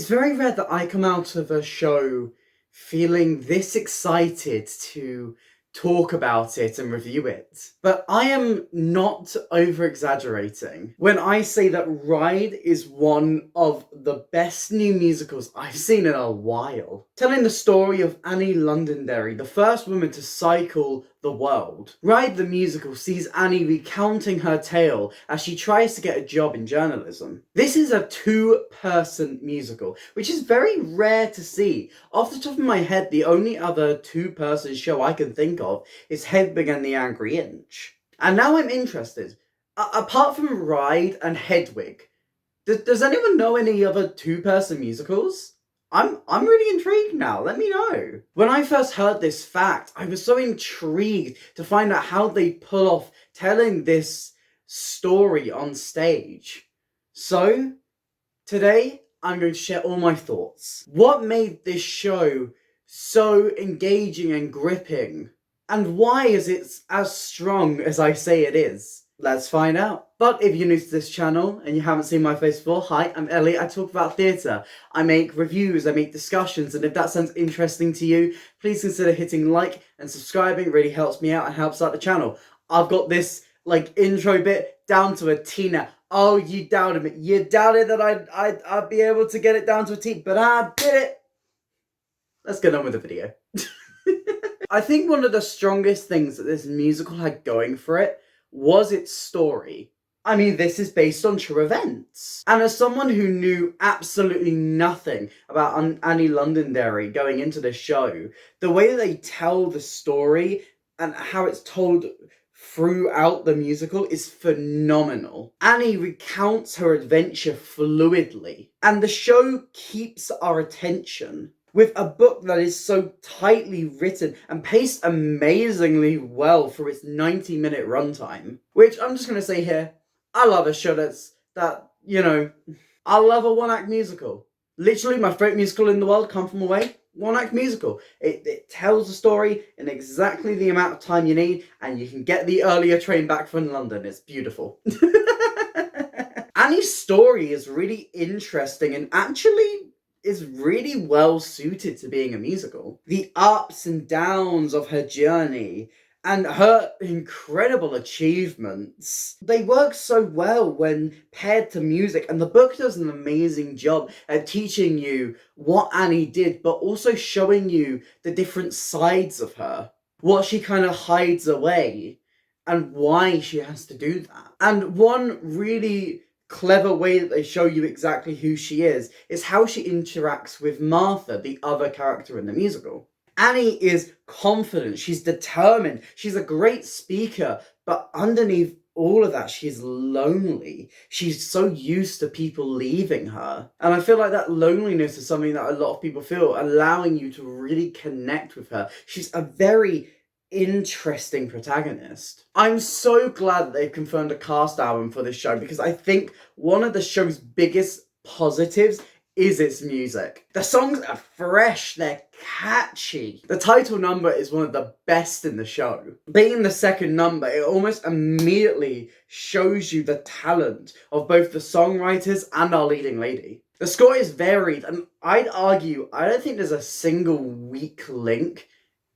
It's very rare that I come out of a show feeling this excited to talk about it and review it. But I am not over-exaggerating when I say that Ride is one of the best new musicals I've seen in a while. Telling the story of Annie Londonderry, the first woman to cycle the world. Ride the musical sees Annie recounting her tale as she tries to get a job in journalism. This is a two-person musical, which is very rare to see. Off the top of my head, the only other two-person show I can think of is Hedwig and the Angry Inch. And now I'm interested. Apart from Ride and Hedwig, does anyone know any other two-person musicals? I'm really intrigued now, let me know. When I first heard this fact, I was so intrigued to find out how they pull off telling this story on stage. So, today, I'm going to share all my thoughts. What made this show so engaging and gripping? And why is it as strong as I say it is? Let's find out. But if you're new to this channel and you haven't seen my face before, hi, I'm Elliot. I talk about theatre. I make reviews, I make discussions, and if that sounds interesting to you, please consider hitting like and subscribing. It really helps me out and helps out the channel. I've got this intro bit down to a T now. Oh, you doubted me. You doubted that I'd be able to get it down to a T, but I did it. Let's get on with the video. I think one of the strongest things that this musical had going for it was its story. I mean, this is based on true events. And as someone who knew absolutely nothing about Annie Londonderry going into the show, the way that they tell the story and how it's told throughout the musical is phenomenal. Annie recounts her adventure fluidly, and the show keeps our attention. With a book that is so tightly written and paced amazingly well for its 90-minute runtime. Which, I'm just going to say here, I love a show I love a one-act musical. Literally, my favourite musical in the world, Come From Away, one-act musical. It tells the story in exactly the amount of time you need, and you can get the earlier train back from London. It's beautiful. Annie's story is really interesting and actually is really well suited to being a musical. The ups and downs of her journey and her incredible achievements, they work so well when paired to music, and the book does an amazing job at teaching you what Annie did, but also showing you the different sides of her, what she kind of hides away, and why she has to do that. And one really clever way that they show you exactly who she is how she interacts with Martha, the other character in the musical. Annie is confident, she's determined, she's a great speaker, but underneath all of that, she's lonely. She's so used to people leaving her. And I feel like that loneliness is something that a lot of people feel, allowing you to really connect with her. She's a very interesting protagonist. I'm so glad that they've confirmed a cast album for this show, because I think one of the show's biggest positives is its music. The songs are fresh, they're catchy. The title number is one of the best in the show. Being the second number, it almost immediately shows you the talent of both the songwriters and our leading lady. The score is varied, and I'd argue, I don't think there's a single weak link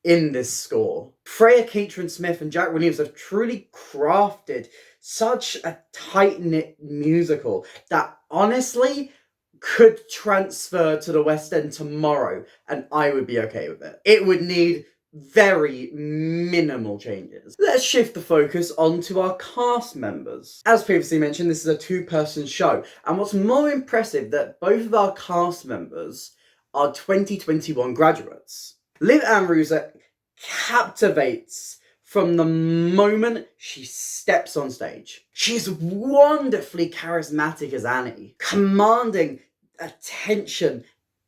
in this score. Freya Catron-Smith and Jack Williams have truly crafted such a tight-knit musical that honestly could transfer to the West End tomorrow and I would be okay with it. It would need very minimal changes. Let's shift the focus onto our cast members. As previously mentioned, this is a two-person show, and what's more impressive that both of our cast members are 2021 graduates. Liv Amruza captivates from the moment she steps on stage. She's wonderfully charismatic as Annie, commanding attention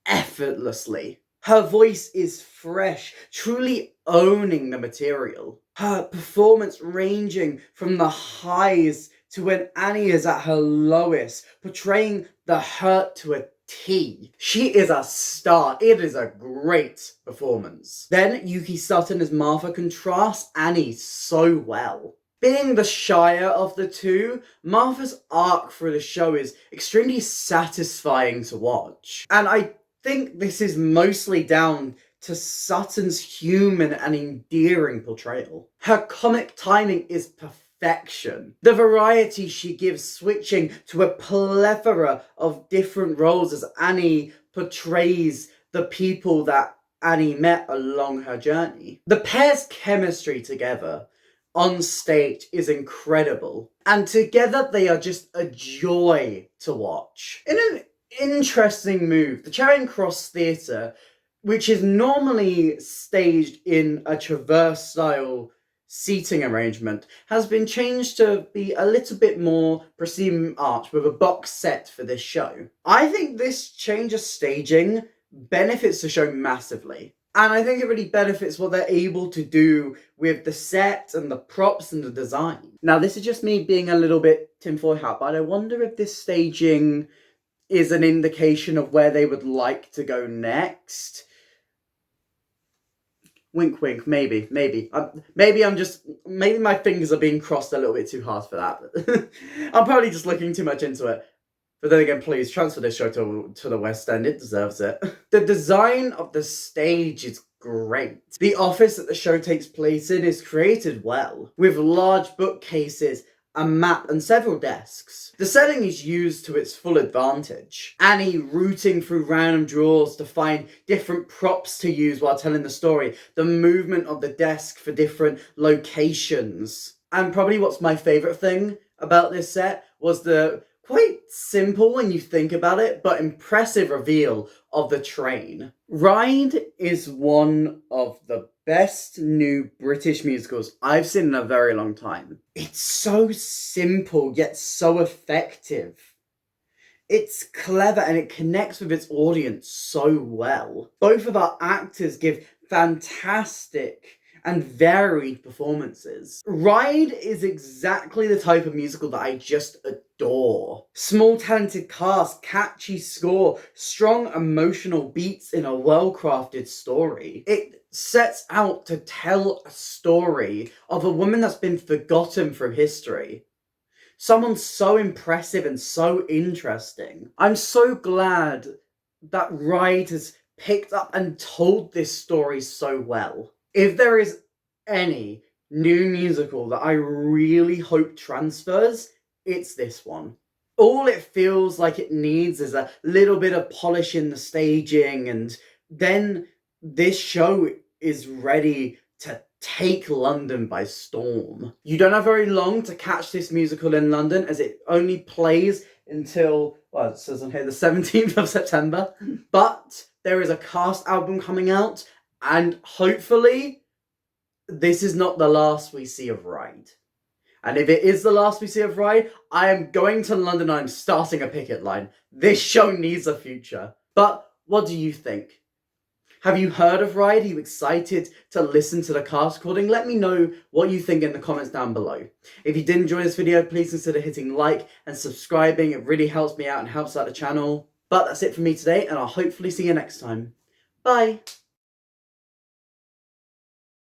effortlessly. Her voice is fresh, truly owning the material. Her performance ranging from the highs to when Annie is at her lowest, portraying the hurt to a T. She is a star. It is a great performance. Then Yuki Sutton as Martha contrasts Annie so well. Being the shyer of the two, Martha's arc through the show is extremely satisfying to watch. And I think this is mostly down to Sutton's human and endearing portrayal. Her comic timing is perfection. The variety she gives switching to a plethora of different roles as Annie portrays the people that Annie met along her journey. The pair's chemistry together on stage is incredible, and together they are just a joy to watch. In an interesting move, the Charring Cross Theatre, which is normally staged in a traverse style seating arrangement, has been changed to be a little bit more proscenium arch with a box set for this show. I think this change of staging benefits the show massively. And I think it really benefits what they're able to do with the set and the props and the design. Now, this is just me being a little bit tinfoil hat, but I wonder if this staging is an indication of where they would like to go next. Wink, wink, maybe. Maybe my fingers are being crossed a little bit too hard for that. I'm probably just looking too much into it. But then again, please transfer this show to the West End. It deserves it. The design of the stage is great. The office that the show takes place in is created well, with large bookcases, a map, and several desks. The setting is used to its full advantage. Annie rooting through random drawers to find different props to use while telling the story. The movement of the desk for different locations. And probably what's my favourite thing about this set was the quite simple when you think about it, but impressive reveal of the train. Ride is one of the best new British musicals I've seen in a very long time. It's so simple, yet so effective. It's clever and it connects with its audience so well. Both of our actors give fantastic and varied performances. Ride is exactly the type of musical that I just adore. Small talented cast, catchy score, strong emotional beats in a well-crafted story. It sets out to tell a story of a woman that's been forgotten from history. Someone so impressive and so interesting. I'm so glad that Ride has picked up and told this story so well. If there is any new musical that I really hope transfers, it's this one. All it feels like it needs is a little bit of polish in the staging, and then this show is ready to take London by storm. You don't have very long to catch this musical in London, as it only plays until, well, it says on here, the 17th of September. But there is a cast album coming out, and hopefully this is not the last we see of Ride. And if it is the last we see of Ride, I am going to London and I'm starting a picket line. This show needs a future. But what do you think? Have you heard of Ride? Are you excited to listen to the cast recording? Let me know what you think in the comments down below. If you did enjoy this video, please consider hitting like and subscribing. It really helps me out and helps out the channel. But that's it for me today, and I'll hopefully see you next time. Bye!